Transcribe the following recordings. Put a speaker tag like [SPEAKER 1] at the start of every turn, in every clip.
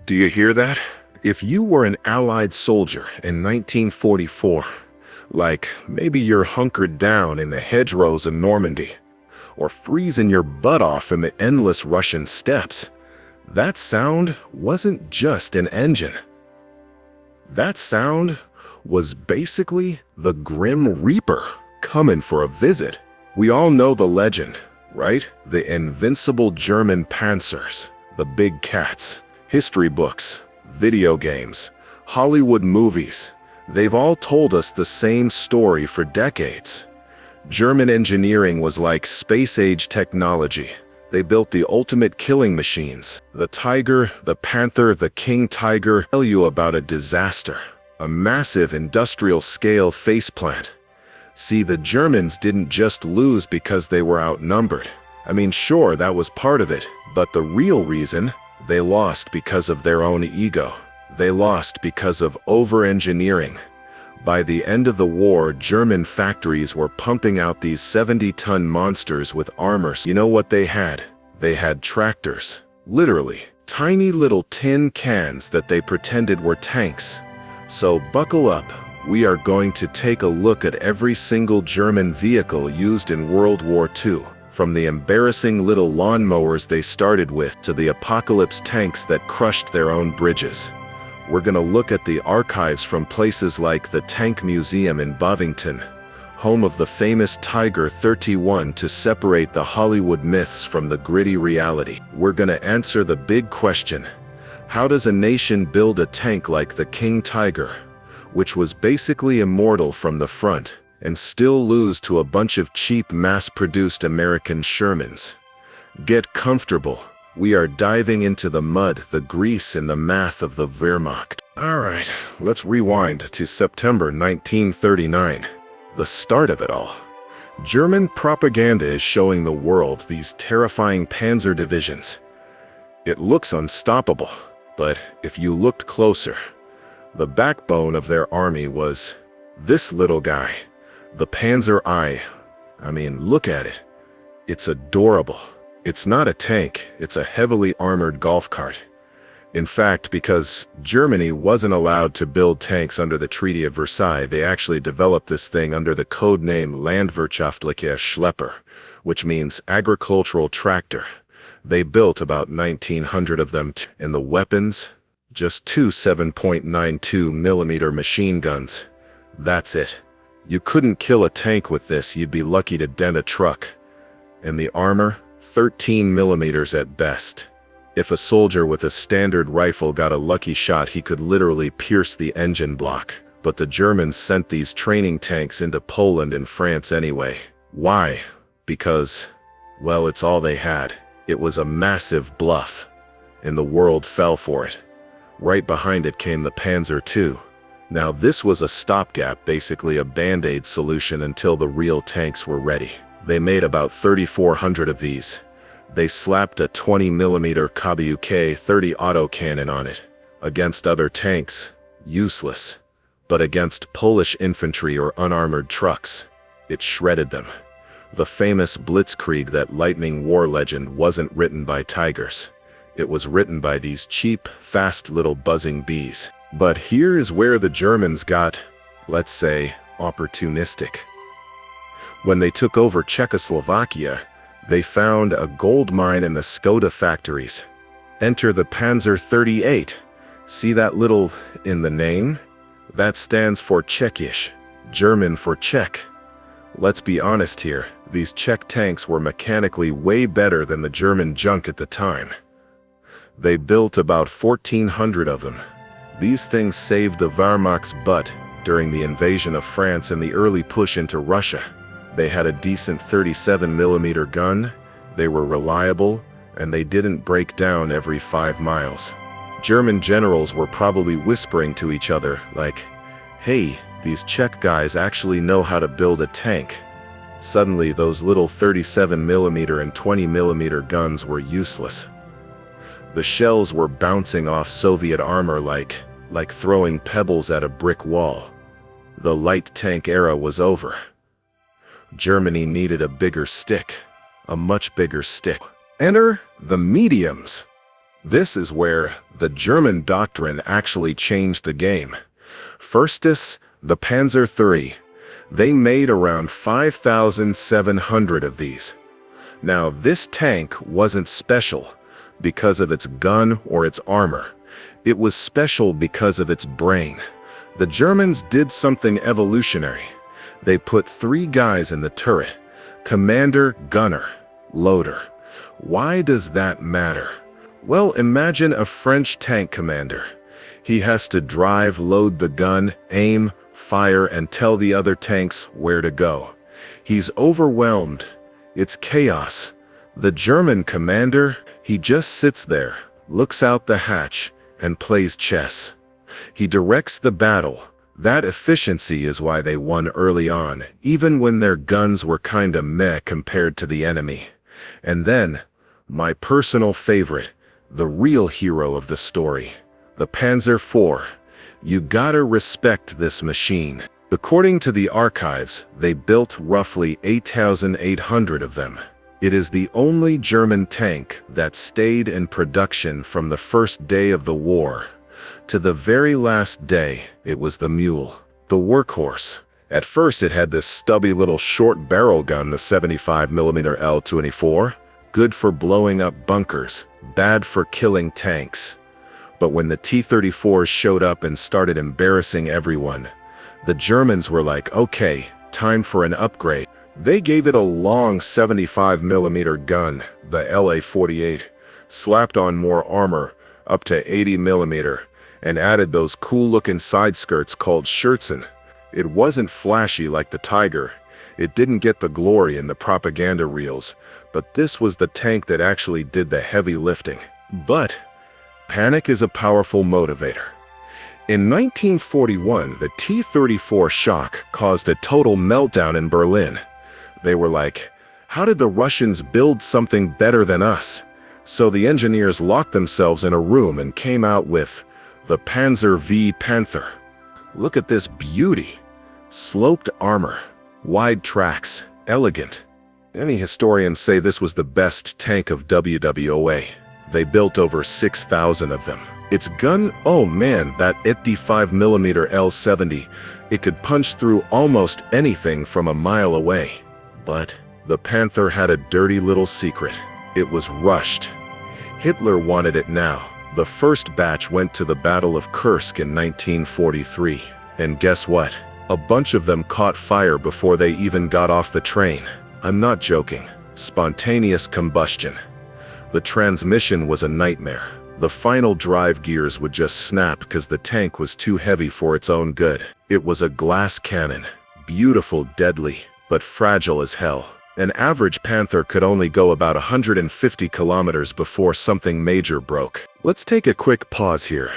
[SPEAKER 1] Do you hear that? If you were an Allied soldier in 1944, like maybe you're hunkered down in the hedgerows of Normandy, or freezing your butt off in the endless Russian steppes, that sound wasn't just an engine. That sound was basically the Grim Reaper coming for a visit. We all know the legend, right? The invincible German Panzers, the big cats, history books, video games, Hollywood movies. They've all told us the same story for decades. German engineering was like space-age technology. They built the ultimate killing machines. The Tiger, the Panther, the King Tiger. Tell you about a disaster. A massive industrial-scale faceplant. See, the Germans didn't just lose because they were outnumbered. I mean, sure, that was part of it, but the real reason, they lost because of their own ego. They lost because of over-engineering. By the end of the war, German factories were pumping out these 70-ton monsters with armor. You know what they had? They had tractors. Literally, tiny little tin cans that they pretended were tanks. So buckle up. We are going to take a look at every single German vehicle used in World War II. From the embarrassing little lawnmowers they started with to the apocalypse tanks that crushed their own bridges. We're gonna look at the archives from places like the Tank Museum in Bovington, home of the famous Tiger 31, to separate the Hollywood myths from the gritty reality. We're gonna answer the big question: how does a nation build a tank like the King Tiger, which was basically immortal from the front, and still lose to a bunch of cheap mass-produced American Shermans? Get comfortable. We are diving into the mud, the grease, and the math of the Wehrmacht. Alright, let's rewind to September 1939, the start of it all. German propaganda is showing the world these terrifying panzer divisions. It looks unstoppable, but if you looked closer, the backbone of their army was this little guy, the Panzer I. I mean, look at it. It's adorable. It's not a tank, it's a heavily armored golf cart. In fact, because Germany wasn't allowed to build tanks under the Treaty of Versailles, they actually developed this thing under the code name Landwirtschaftlicher Schlepper, which means agricultural tractor. They built about 1,900 of them, and the weapons, just two 7.92 millimeter machine guns. That's it. You couldn't kill a tank with this, you'd be lucky to dent a truck. And the armor? 13 millimeters at best. If a soldier with a standard rifle got a lucky shot, he could literally pierce the engine block. But the Germans sent these training tanks into Poland and France anyway. Why? Because, well, it's all they had. It was a massive bluff, and the world fell for it. Right behind it came the Panzer II. Now this was a stopgap, basically a band-aid solution until the real tanks were ready. They made about 3,400 of these. They slapped a 20mm Kabuk 30 autocannon on it. Against other tanks, useless. But against Polish infantry or unarmored trucks, it shredded them. The famous Blitzkrieg, that lightning war legend, wasn't written by tigers. It was written by these cheap, fast little buzzing bees. But here is where the Germans got, let's say, opportunistic. When they took over Czechoslovakia, they found a gold mine in the Skoda factories. Enter the Panzer 38. See that little in the name? That stands for Czechish, German for Czech. Let's be honest here, these Czech tanks were mechanically way better than the German junk at the time. They built about 1,400 of them. These things saved the Wehrmacht's butt during the invasion of France and the early push into Russia. They had a decent 37mm gun, they were reliable, and they didn't break down every 5 miles. German generals were probably whispering to each other like, hey, these Czech guys actually know how to build a tank. Suddenly those little 37mm and 20mm guns were useless. The shells were bouncing off Soviet armor like throwing pebbles at a brick wall. The light tank era was over. Germany needed a bigger stick, a much bigger stick. Enter the mediums. This is where the German doctrine actually changed the game. Firstus, the Panzer III. They made around 5,700 of these. Now, this tank wasn't special because of its gun or its armor. It was special because of its brain. The Germans did something evolutionary. They put 3 guys in the turret: commander, gunner, loader. Why does that matter? Well, imagine a French tank commander. He has to drive, load the gun, aim, fire, and tell the other tanks where to go. He's overwhelmed. It's chaos. The German commander, he just sits there, looks out the hatch, and plays chess. He directs the battle. That efficiency is why they won early on, even when their guns were kinda meh compared to the enemy. And then, my personal favorite, the real hero of the story, the Panzer IV. You gotta respect this machine. According to the archives, they built roughly 8,800 of them. It is the only German tank that stayed in production from the first day of the war to the very last day. It was the mule, the workhorse. At first it had this stubby little short barrel gun, the 75mm L-24, good for blowing up bunkers, bad for killing tanks. But when the T-34s showed up and started embarrassing everyone, the Germans were like, okay, time for an upgrade. They gave it a long 75mm gun, the LA-48, slapped on more armor, up to 80mm, and added those cool-looking side skirts called Schürzen. It wasn't flashy like the Tiger. It didn't get the glory in the propaganda reels, but this was the tank that actually did the heavy lifting. But panic is a powerful motivator. In 1941, the T-34 shock caused a total meltdown in Berlin. They were like, how did the Russians build something better than us? So the engineers locked themselves in a room and came out with the Panzer V Panther. Look at this beauty. Sloped armor, wide tracks, elegant. Any historians say this was the best tank of WWII. They built over 6,000 of them. Its gun, oh man, that 85mm L-70, it could punch through almost anything from a mile away. But the Panther had a dirty little secret. It was rushed. Hitler wanted it now. The first batch went to the Battle of Kursk in 1943. And guess what? A bunch of them caught fire before they even got off the train. I'm not joking. Spontaneous combustion. The transmission was a nightmare. The final drive gears would just snap because the tank was too heavy for its own good. It was a glass cannon. Beautiful, deadly, but fragile as hell. An average Panther could only go about 150 kilometers before something major broke. Let's take a quick pause here.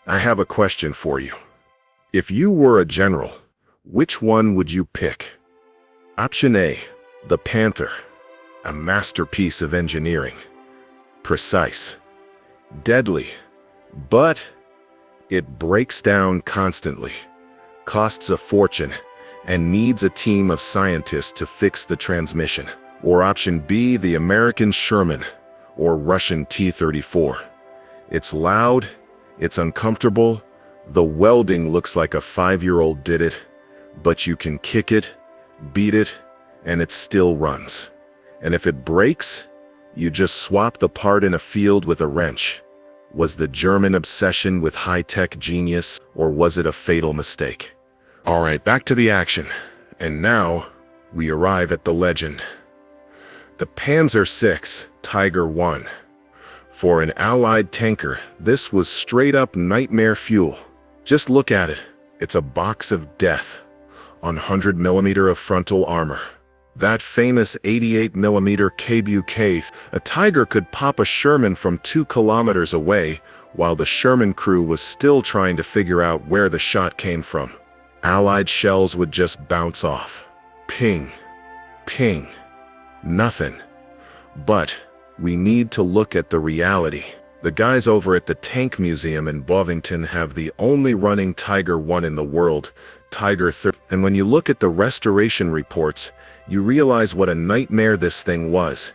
[SPEAKER 1] I have a question for you. If you were a general, which one would you pick? Option A, the Panther. A masterpiece of engineering. Precise. Deadly. But it breaks down constantly, costs a fortune, and needs a team of scientists to fix the transmission. Or option B, the American Sherman, or Russian T-34. It's loud, it's uncomfortable, the welding looks like a 5-year-old did it, but you can kick it, beat it, and it still runs. And if it breaks, you just swap the part in a field with a wrench. Was the German obsession with high-tech genius, or was it a fatal mistake? All right, back to the action. And now, we arrive at the legend. The Panzer VI Tiger I. For an Allied tanker, this was straight-up nightmare fuel. Just look at it. It's a box of death on 100mm of frontal armor. That famous 88mm KBUK, a Tiger could pop a Sherman from 2 kilometers away, while the Sherman crew was still trying to figure out where the shot came from. Allied shells would just bounce off. Ping, ping, nothing. But we need to look at the reality. The guys over at the Tank Museum in Bovington have the only running Tiger I in the world, Tiger III. And when you look at the restoration reports, you realize what a nightmare this thing was.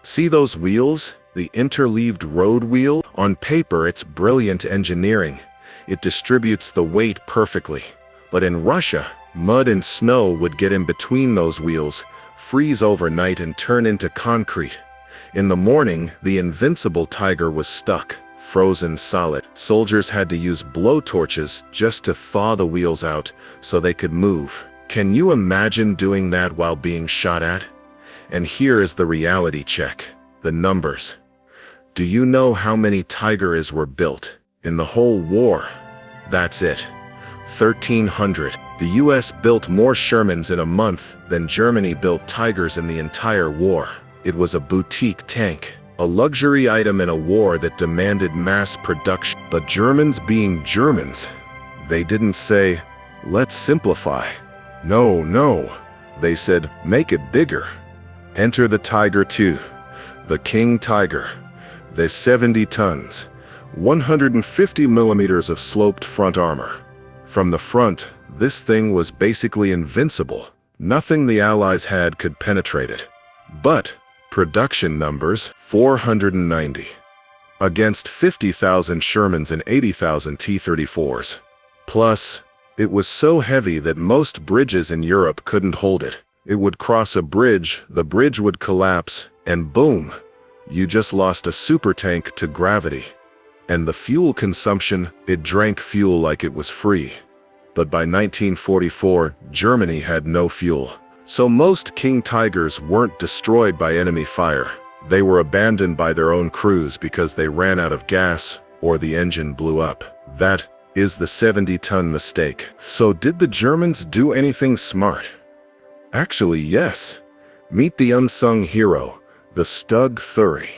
[SPEAKER 1] See those wheels? The interleaved road wheel? On paper, it's brilliant engineering. It distributes the weight perfectly. But in Russia, mud and snow would get in between those wheels, freeze overnight and turn into concrete. In the morning, the Invincible Tiger was stuck, frozen solid. Soldiers had to use blowtorches just to thaw the wheels out so they could move. Can you imagine doing that while being shot at? And here is the reality check, the numbers. Do you know how many Tigers were built in the whole war? That's it. 1,300. The US built more Shermans in a month than Germany built Tigers in the entire war. It was a boutique tank, a luxury item in a war that demanded mass production. But Germans being Germans, they didn't say, let's simplify. No. They said, make it bigger. Enter the Tiger II, the King Tiger. The 70 tons, 150 millimeters of sloped front armor. From the front, this thing was basically invincible. Nothing the Allies had could penetrate it. But production numbers, 490. Against 50,000 Shermans and 80,000 T-34s. Plus, it was so heavy that most bridges in Europe couldn't hold it. It would cross a bridge, the bridge would collapse, and boom, you just lost a super tank to gravity. And the fuel consumption, it drank fuel like it was free. But by 1944, Germany had no fuel. So most King Tigers weren't destroyed by enemy fire. They were abandoned by their own crews because they ran out of gas or the engine blew up. That is the 70-ton mistake. So did the Germans do anything smart? Actually, yes. Meet the unsung hero, the Stug 30.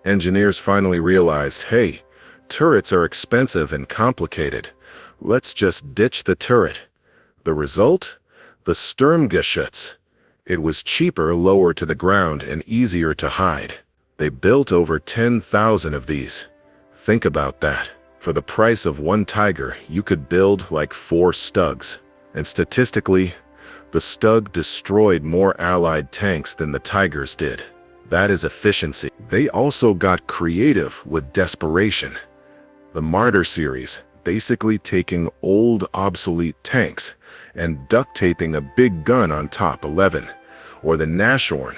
[SPEAKER 1] Engineers finally realized, hey, turrets are expensive and complicated. Let's just ditch the turret. The result? The Sturmgeschütz. It was cheaper, lower to the ground, and easier to hide. They built over 10,000 of these. Think about that. For the price of one Tiger, you could build like 4 Stugs. And statistically, the Stug destroyed more Allied tanks than the Tigers did. That is efficiency. They also got creative with desperation. The Martyr series, basically taking old, obsolete tanks and duct taping a big gun on top 11. Or the Nashorn,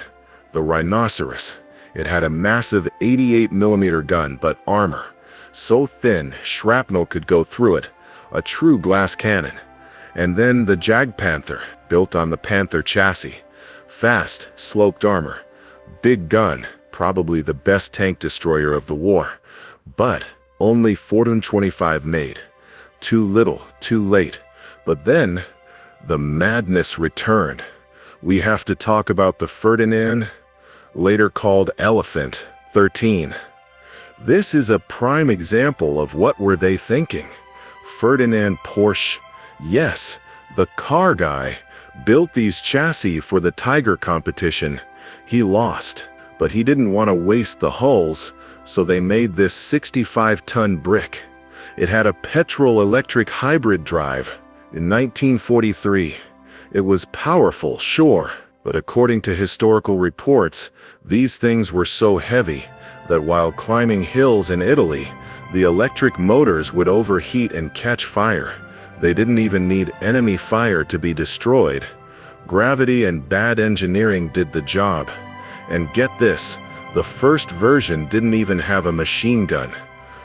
[SPEAKER 1] the Rhinoceros. It had a massive 88mm gun but armor. So thin, shrapnel could go through it. A true glass cannon. And then the Jag Panther, built on the Panther chassis. Fast, sloped armor. Big gun, probably the best tank destroyer of the war. But only 425 made. Too little, too late. But then, the madness returned. We have to talk about the Ferdinand, later called Elephant 13. This is a prime example of what were they thinking. Ferdinand Porsche, yes, the car guy, built these chassis for the Tiger competition. He lost, but he didn't want to waste the hulls, so they made this 65-ton brick. It had a petrol-electric hybrid drive. In 1943, it was powerful, sure, but according to historical reports, these things were so heavy that while climbing hills in Italy, the electric motors would overheat and catch fire. They didn't even need enemy fire to be destroyed. Gravity and bad engineering did the job. And get this, the first version didn't even have a machine gun.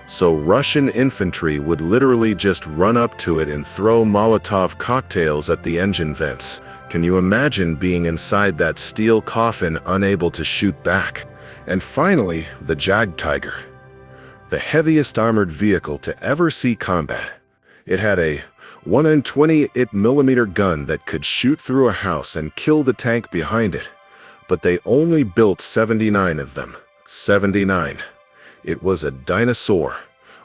[SPEAKER 1] So Russian infantry would literally just run up to it and throw Molotov cocktails at the engine vents. Can you imagine being inside that steel coffin unable to shoot back? And finally, the Jag Tiger. The heaviest armored vehicle to ever see combat. It had a 128mm gun that could shoot through a house and kill the tank behind it. But they only built 79 of them. 79. It was a dinosaur.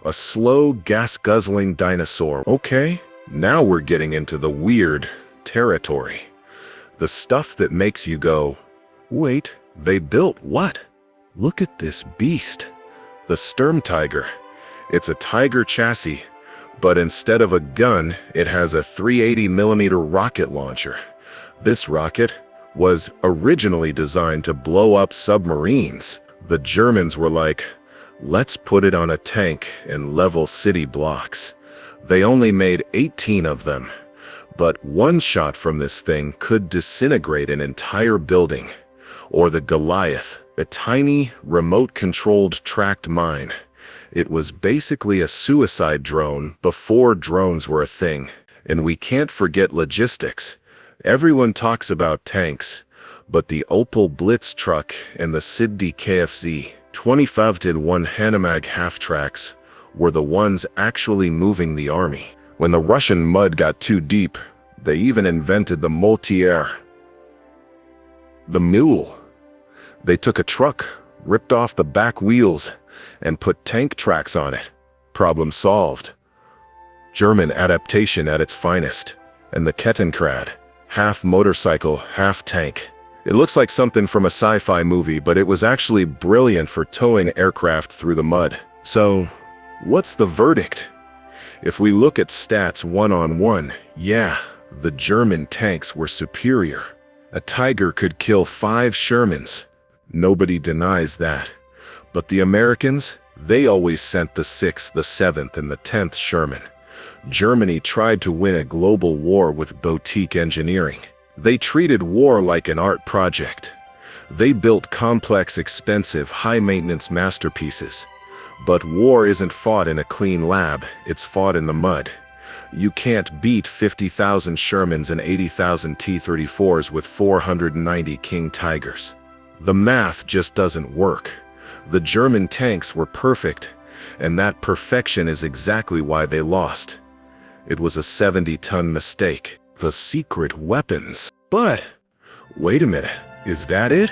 [SPEAKER 1] A slow, gas-guzzling dinosaur. Okay, now we're getting into the weird territory. The stuff that makes you go, wait, they built what? Look at this beast. The Sturmtiger. It's a Tiger chassis, but instead of a gun, it has a 380mm rocket launcher. This rocket was originally designed to blow up submarines. The Germans were like, let's put it on a tank and level city blocks. They only made 18 of them, but one shot from this thing could disintegrate an entire building. Or the Goliath, a tiny, remote-controlled tracked mine. It was basically a suicide drone before drones were a thing. And we can't forget logistics. Everyone talks about tanks, but the Opel Blitz truck and the Siddi KFZ 25-1 Hanomag half-tracks were the ones actually moving the army. When the Russian mud got too deep, they even invented the Moltier, the mule. They took a truck, ripped off the back wheels, and put tank tracks on it. Problem solved. German adaptation at its finest. And the Kettenkrad, half motorcycle, half tank. It looks like something from a sci-fi movie, but it was actually brilliant for towing aircraft through the mud. So, what's the verdict? If we look at stats one-on-one, yeah, the German tanks were superior. A Tiger could kill 5 Shermans. Nobody denies that. But the Americans, they always sent the 6th, the 7th, and the 10th Sherman. Germany tried to win a global war with boutique engineering. They treated war like an art project. They built complex, expensive, high-maintenance masterpieces. But war isn't fought in a clean lab, it's fought in the mud. You can't beat 50,000 Shermans and 80,000 T-34s with 490 King Tigers. The math just doesn't work. The German tanks were perfect, and that perfection is exactly why they lost. It was a 70-ton mistake. The secret weapons. But, wait a minute, is that it?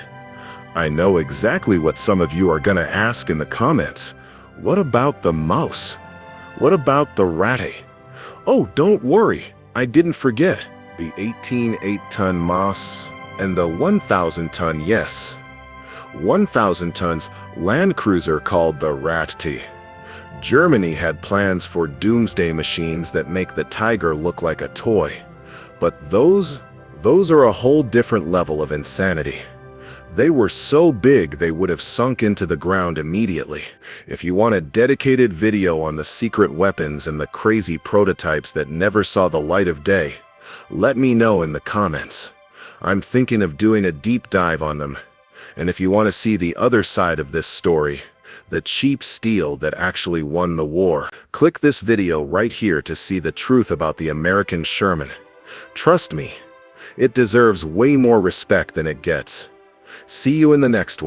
[SPEAKER 1] I know exactly what some of you are gonna ask in the comments. What about the mouse? What about the Ratte? Oh, don't worry, I didn't forget. The 18 8-ton mouse and the 1,000-ton, yes. 1,000 tons Landkreuzer called the Ratte. Germany had plans for doomsday machines that make the Tiger look like a toy. But those are a whole different level of insanity. They were so big they would have sunk into the ground immediately. If you want a dedicated video on the secret weapons and the crazy prototypes that never saw the light of day, let me know in the comments. I'm thinking of doing a deep dive on them. And if you want to see the other side of this story, the cheap steel that actually won the war, click this video right here to see the truth about the American Sherman. Trust me, it deserves way more respect than it gets. See you in the next one.